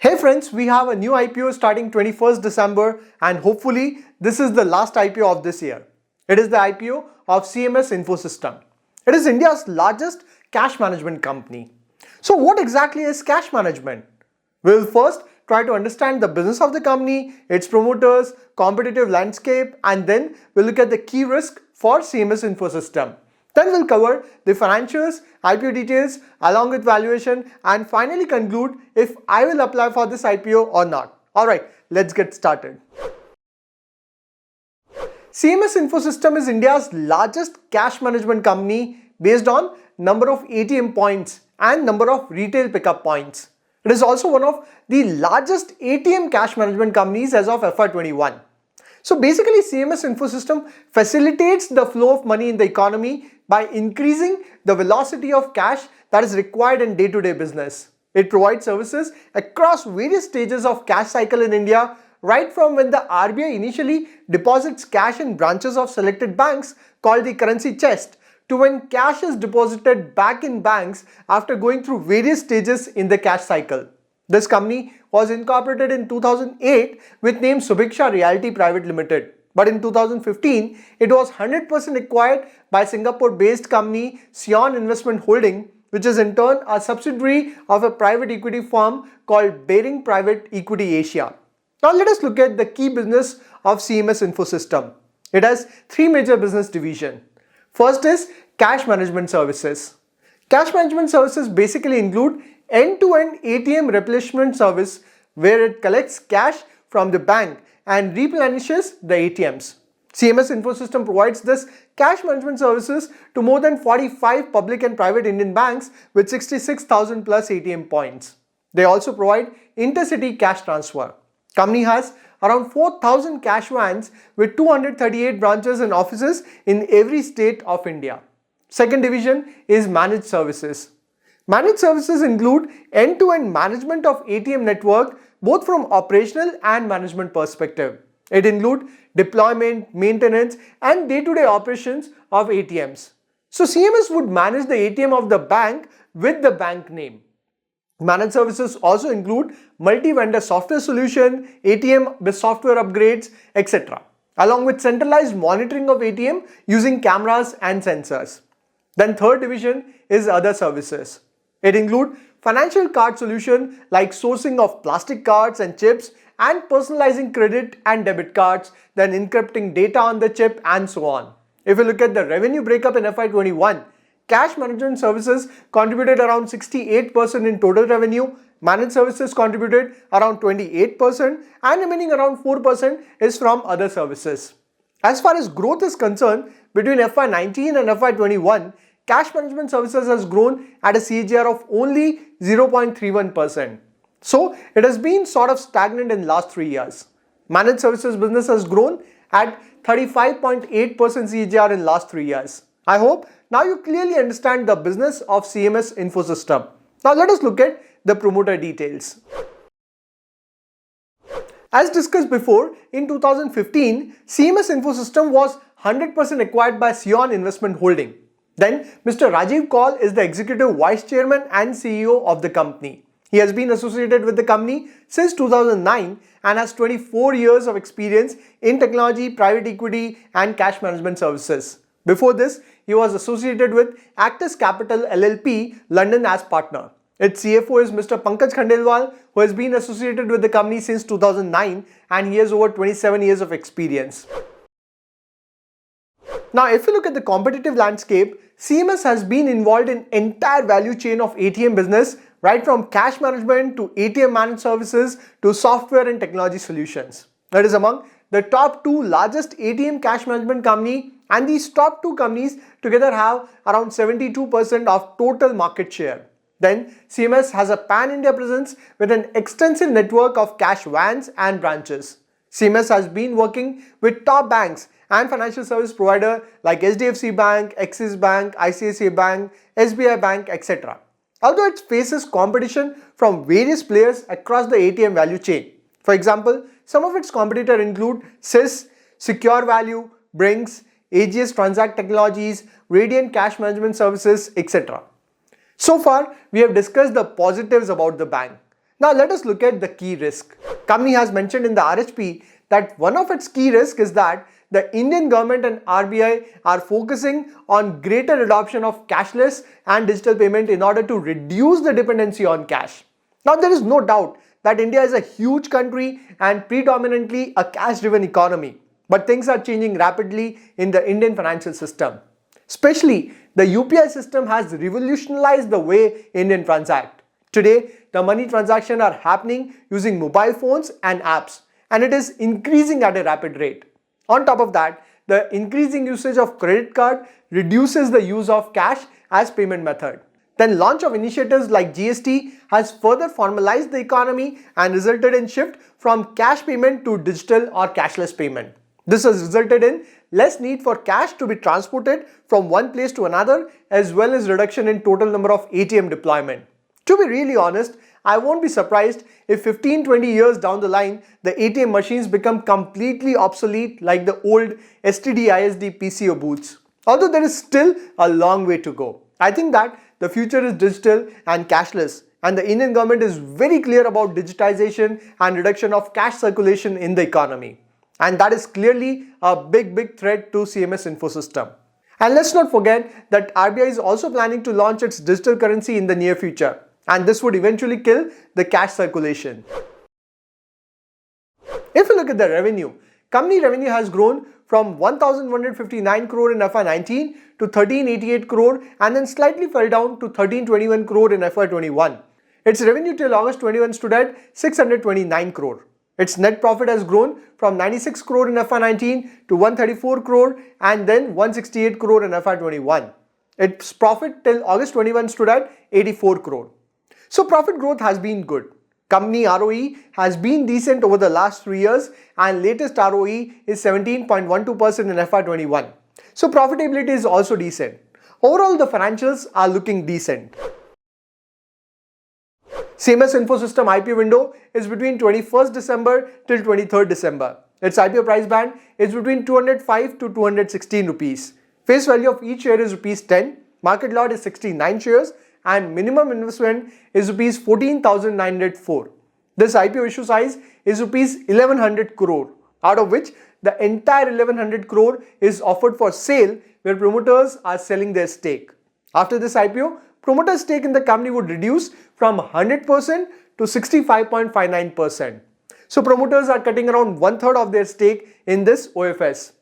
Hey friends, we have a new IPO starting 21st December and hopefully this is the last IPO of this year. It is the IPO of CMS Infosystem. It is India's largest cash management company. So what exactly is cash management? We will first try to understand the business of the company, its promoters, competitive landscape, and then we'll look at the key risk for CMS Infosystem. Then we'll cover the financials, IPO details along with valuation and finally conclude if I will apply for this IPO or not. Alright, let's get started. CMS Infosystem is India's largest cash management company based on number of ATM points and number of retail pickup points. It is also one of the largest ATM cash management companies as of FY21. So basically CMS Infosystem facilitates the flow of money in the economy by increasing the velocity of cash that is required in day-to-day business. It provides services across various stages of cash cycle in India, right from when the RBI initially deposits cash in branches of selected banks called the currency chest to when cash is deposited back in banks after going through various stages in the cash cycle. This company was incorporated in 2008 with name Subiksha Realty Private Limited. But in 2015, it was 100% acquired by Singapore-based company Sion Investment Holding, which is in turn a subsidiary of a private equity firm called Baring Private Equity Asia. Now let us look at the key business of CMS Infosystem. It has three major business divisions. First is cash management services. Cash management services basically include end-to-end ATM replenishment service where it collects cash from the bank and replenishes the ATMs. CMS Infosystem provides this cash management services to more than 45 public and private Indian banks with 66,000 plus ATM points. They also provide intercity cash transfer. Company has around 4,000 cash vans with 238 branches and offices in every state of India. Second division is managed services. Managed services include end-to-end management of ATM network both from operational and management perspective. It includes deployment, maintenance and day-to-day operations of ATMs. So CMS would manage the ATM of the bank with the bank name. Managed services also include multi-vendor software solution, ATM with software upgrades, etc. along with centralized monitoring of ATM using cameras and sensors. Then third division is other services. It includes financial card solution like sourcing of plastic cards and chips and personalizing credit and debit cards, then encrypting data on the chip and so on. If you look at the revenue breakup in FY21, cash management services contributed around 68% in total revenue, managed services contributed around 28% and remaining around 4% is from other services. As far as growth is concerned, between FY19 and FY21, cash management services has grown at a CAGR of only 0.31%. So it has been sort of stagnant in last 3 years. Managed services business has grown at 35.8% CAGR in last 3 years. I hope now you clearly understand the business of CMS Infosystem. Now let us look at the promoter details. As discussed before, in 2015, CMS Infosystem was 100% acquired by Sion Investment Holding. Then, Mr. Rajiv Kaul is the Executive Vice Chairman and CEO of the company. He has been associated with the company since 2009 and has 24 years of experience in technology, private equity and cash management services. Before this, he was associated with Actis Capital LLP, London as partner. Its CFO is Mr. Pankaj Khandelwal, who has been associated with the company since 2009 and he has over 27 years of experience. Now, if you look at the competitive landscape, CMS has been involved in entire value chain of ATM business, right from cash management to ATM managed services to software and technology solutions. That is among the top two largest ATM cash management company, and these top two companies together have around 72% of total market share. Then CMS has a pan-India presence with an extensive network of cash vans and branches. CMS has been working with top banks and financial service provider like HDFC Bank, Axis Bank, ICICI Bank, SBI Bank, etc. Although it faces competition from various players across the ATM value chain. For example, some of its competitors include SIS, Secure Value, Brinks, AGS Transact Technologies, Radiant Cash Management Services, etc. So far, we have discussed the positives about the bank. Now let us look at the key risk. Company has mentioned in the RHP that one of its key risks is that the Indian government and RBI are focusing on greater adoption of cashless and digital payment in order to reduce the dependency on cash. Now there is no doubt that India is a huge country and predominantly a cash-driven economy. But things are changing rapidly in the Indian financial system. Especially, the UPI system has revolutionized the way Indians transact. Today, the money transactions are happening using mobile phones and apps, and it is increasing at a rapid rate. On top of that, the increasing usage of credit card reduces the use of cash as payment method. Then launch of initiatives like GST has further formalized the economy and resulted in shift from cash payment to digital or cashless payment. This has resulted in less need for cash to be transported from one place to another, as well as reduction in total number of ATM deployment. To be really honest, I won't be surprised if 15-20 years down the line, the ATM machines become completely obsolete like the old STD-ISD PCO booths. Although there is still a long way to go. I think that the future is digital and cashless, and the Indian government is very clear about digitization and reduction of cash circulation in the economy. And that is clearly a big threat to CMS Info System. And let's not forget that RBI is also planning to launch its digital currency in the near future, and this would eventually kill the cash circulation. If you look at the revenue, company revenue has grown from 1,159 crore in FY19 to 1388 crore and then slightly fell down to 1321 crore in FY21. Its revenue till August 21 stood at 629 crore. Its net profit has grown from 96 crore in FY19 to 134 crore and then 168 crore in FY21. Its profit till August 21 stood at 84 crore. So profit growth has been good. Company ROE has been decent over the last 3 years and latest ROE is 17.12% in FY21. So profitability is also decent. Overall, the financials are looking decent. CMS Info System IPO window is between 21st December till 23rd December. Its IPO price band is between 205 to 216 rupees. Face value of each share is rupees 10. Market lot is 69 shares and minimum investment is rupees 14,904. This IPO issue size is rupees 1100 crore, out of which the entire 1100 crore is offered for sale where promoters are selling their stake. After this IPO, promoter stake in the company would reduce from 100% to 65.59%. So promoters are cutting around 1/3 of their stake in this OFS.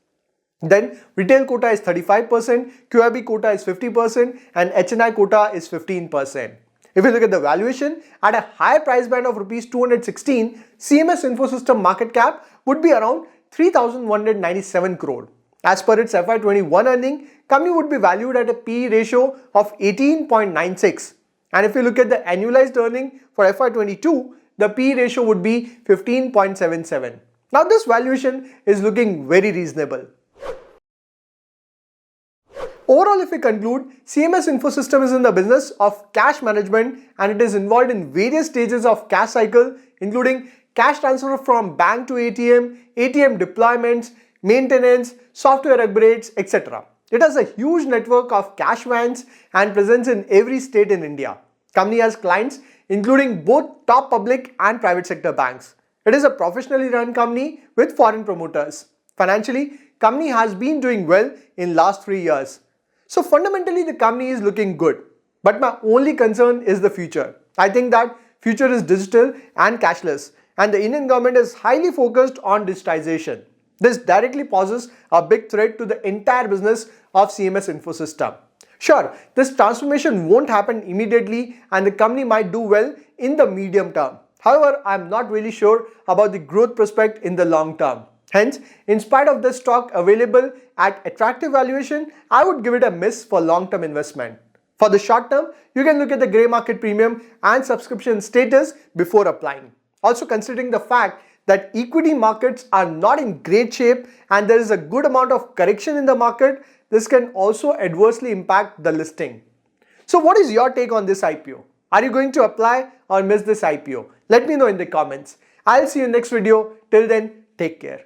Then retail quota is 35%, QIB quota is 50% and HNI quota is 15%. If you look at the valuation, at a higher price band of rupees 216, CMS Info System market cap would be around 3,197 crore. As per its FY21 earning, company would be valued at a PE ratio of 18.96. And if you look at the annualized earning for FY22, the PE ratio would be 15.77. Now this valuation is looking very reasonable. Overall, if we conclude, CMS Info System is in the business of cash management and it is involved in various stages of cash cycle, including cash transfer from bank to ATM, ATM deployments, maintenance, software upgrades, etc. It has a huge network of cash vans and presence in every state in India. Company has clients including both top public and private sector banks. It is a professionally run company with foreign promoters. Financially, company has been doing well in last 3 years. So fundamentally the company is looking good. But my only concern is the future. I think that future is digital and cashless and the Indian government is highly focused on digitization. This directly poses a big threat to the entire business of CMS Info System. Sure, this transformation won't happen immediately and the company might do well in the medium term. However, I am not really sure about the growth prospect in the long term. Hence, in spite of the stock available at attractive valuation, I would give it a miss for long-term investment. For the short term, you can look at the grey market premium and subscription status before applying. Also considering the fact that equity markets are not in great shape and there is a good amount of correction in the market, this can also adversely impact the listing. So what is your take on this IPO? Are you going to apply or miss this IPO? Let me know in the comments. I'll see you in the next video. Till then, take care.